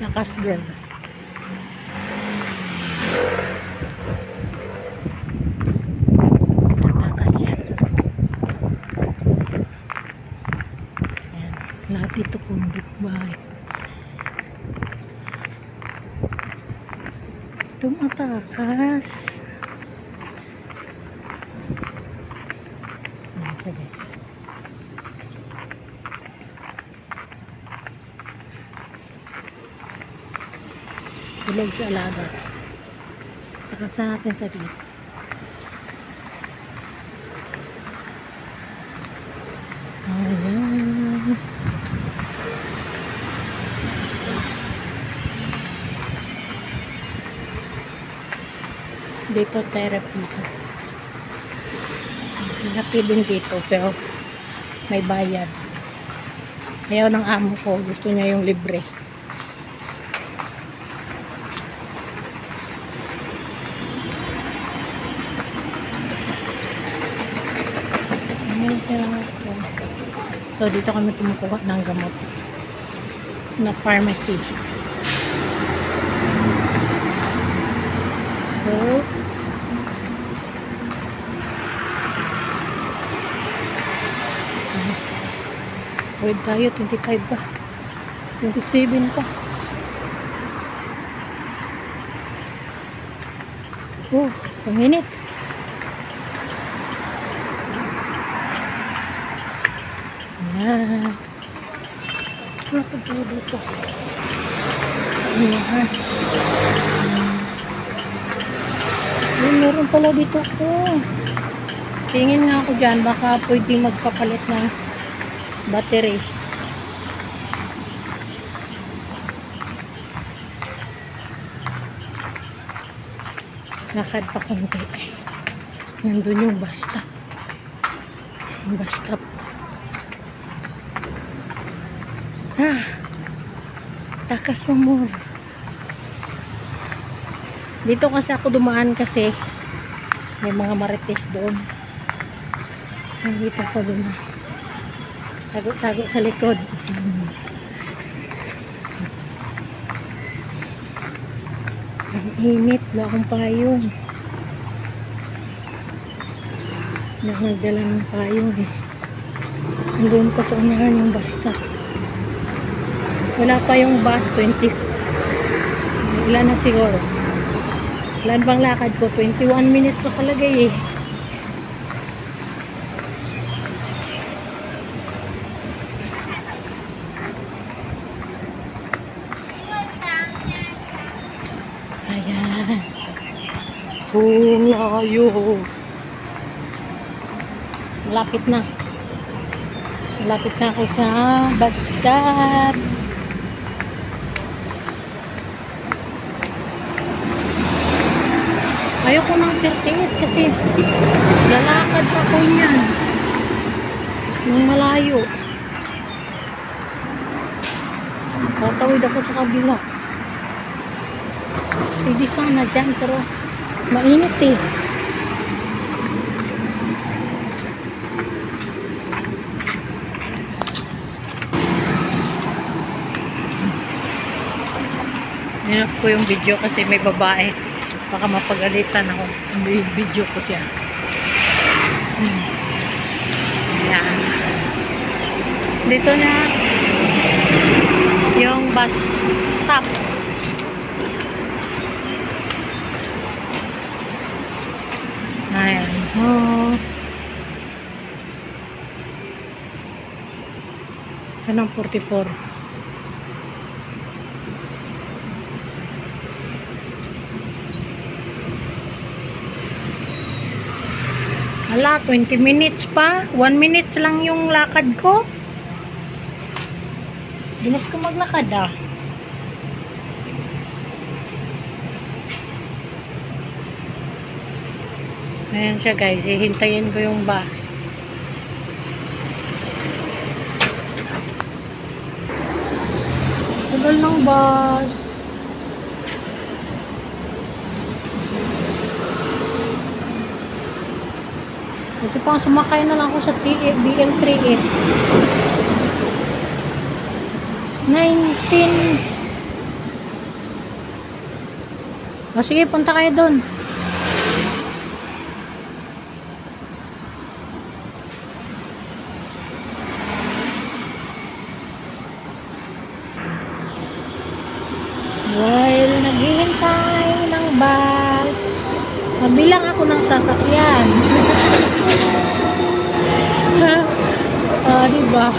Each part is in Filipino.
Takas girl. Tatakas yan. Ayan. Lahat dito convict bahay. Tumatakas. Ayan siya guys. Bilog sa alaga. Takasan natin sa dito. Ayan. Dito therapy. Therapy din dito pero may bayad. Ayaw ng amo ko. Gusto niya yung libre. So dito kami kumukuha ng gamot na pharmacy. So wait tayo, 25 pa 27 pa. Oh, panginit. Ayan. Ano po dito? Sa unahan. Meron pala dito ko. Tingin nga ako dyan. Baka pwede magpapalit ng battery. Lakad pa konti. Nandun yung bus stop. Yung bus stop. Takas mo. Dito kasi ako dumaan kasi may mga marites doon. Nandito ko doon. Tago-tago sa likod. Ang init. Wala akong payong. Nagdala ng payong eh. Nandun pa sa unahan yung basta. Wala pa yung bus, 20. Ilan na siguro. Ilan bang lakad ko? 21 minutes na kalagay eh. Ayan. Layo. Malapit na. Malapit na ako sa bus stop. Ayoko ng 38 kasi lalakad ako yan yung malayo. Tatawid ako sa kabila. Pwede sana dyan pero mainit eh. Hinap ko yung video kasi may babae. Baka mapagalitan ako. Video ko siya. Ayan. Dito na yung bus stop. Ayan. Oh. Anong 44? Ala, 20 minutes pa. 1 minutes lang yung lakad ko. Dinas ko maglakad ah. Ayan siya guys. Hihintayin ko yung bus. Tagal ng bus. Ito pang sumakay na lang ako sa BL38. 19 O sige, punta kayo doon. While naghihintay ng bus, magbilang ako ng sasakyan. Diba?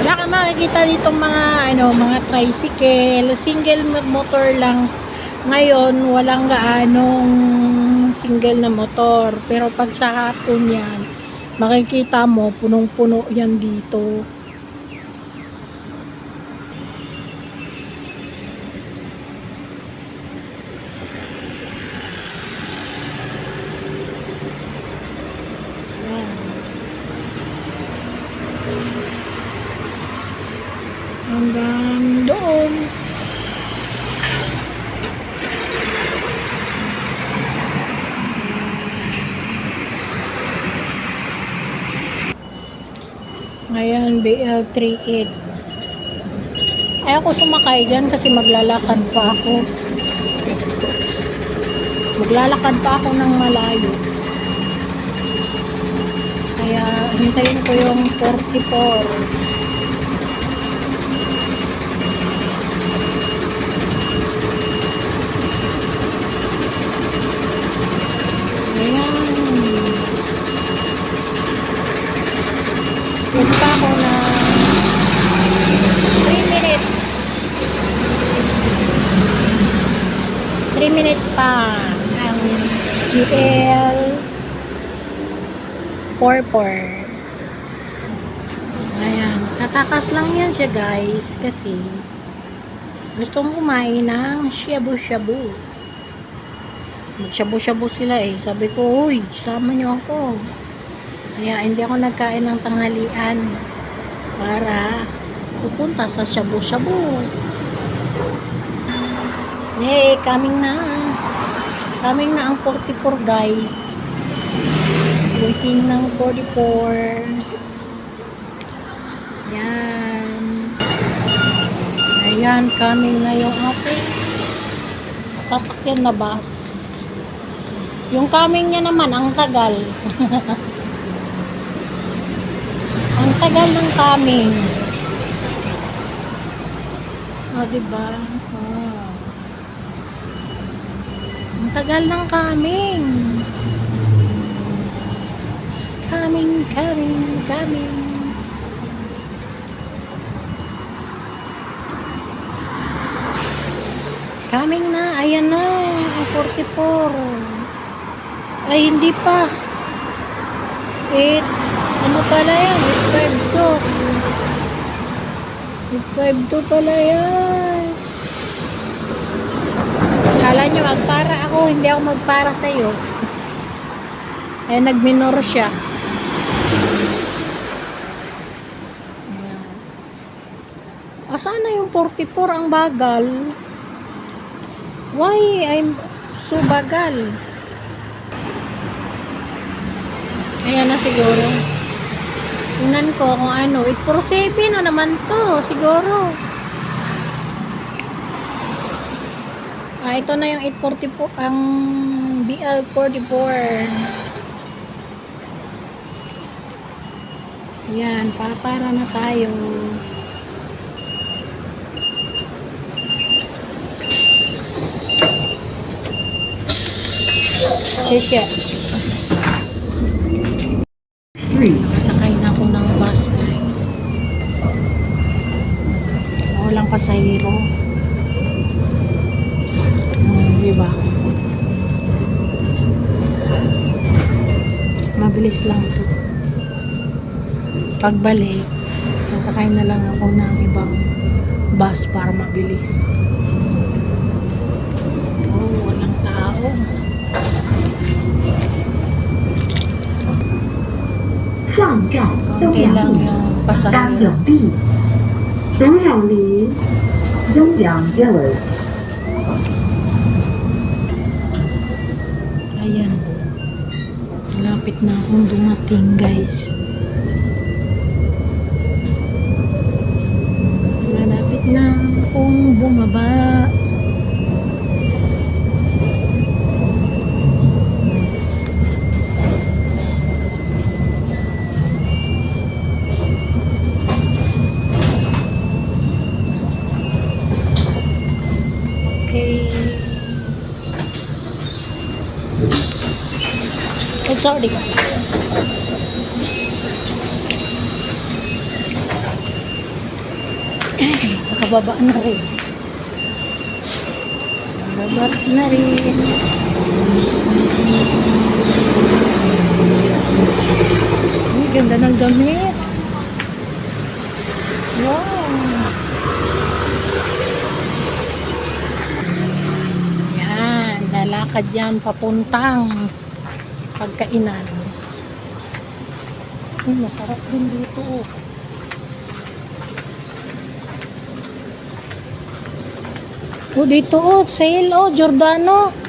Wala ka makikita ditong mga mga tricycle, single motor lang. Ngayon, walang gaanong single na motor. Pero pag sa hapon yan, makikita mo, punong-puno yan dito. Hanggang doon. Ngayon, BL38. Ayaw ko sumakay dyan kasi maglalakad pa ako. Maglalakad pa ako ng malayo. Kaya, hintayin ko yung 44. Punta ako na 3 minutes. 3 minutes pa ang BL 44. Ayan, tatakas lang yan siya guys kasi gustong kumain ng shabu-shabu. Mag-shabu-shabu sila eh. Sabi ko, uy, sama nyo ako. Kaya hindi ako nagkain ng tanghalian para pupunta sa shabu-shabu. Yay, coming na. Coming na ang 44 guys. Waiting ng 44. Yan. Ayan, coming na yung ating sasakyan na bus. Yung coming niya naman, ang tagal. Ang tagal ng coming. Diba? Ang tagal ng coming. Coming. Coming na. Ayan na. Ang 44. Ay, hindi pa. Ano pala yan? 852 pala yan. Kala nyo magpara ako, hindi ako magpara sa'yo. Eh, nagminor siya. Asan na yung 44? Ang bagal. Why I'm so bagal? Ayan na siguro. Tingnan ko kung ano. 847 na naman to. Siguro. Ito na yung 844. Ang BL44. Ayan. Para na tayo. Sige. Nakasakay na ako ng bus guys. Walang pasahero. Diba? Mabilis lang to. Pagbalik, sasakay na lang ako ng ibang bus para mabilis. Walang tao. Konti lang yung pasahero. Ayan. Malapit na akong dumating guys. Malapit na akong bumaba. Sorry. Nakababa na rin. Nakababa na rin. Ang ganda ng damit. Wow. Yan. Lalakad yan papuntang pagkainan. Masarap din dito. Oh, dito oh, sale oh, Giordano.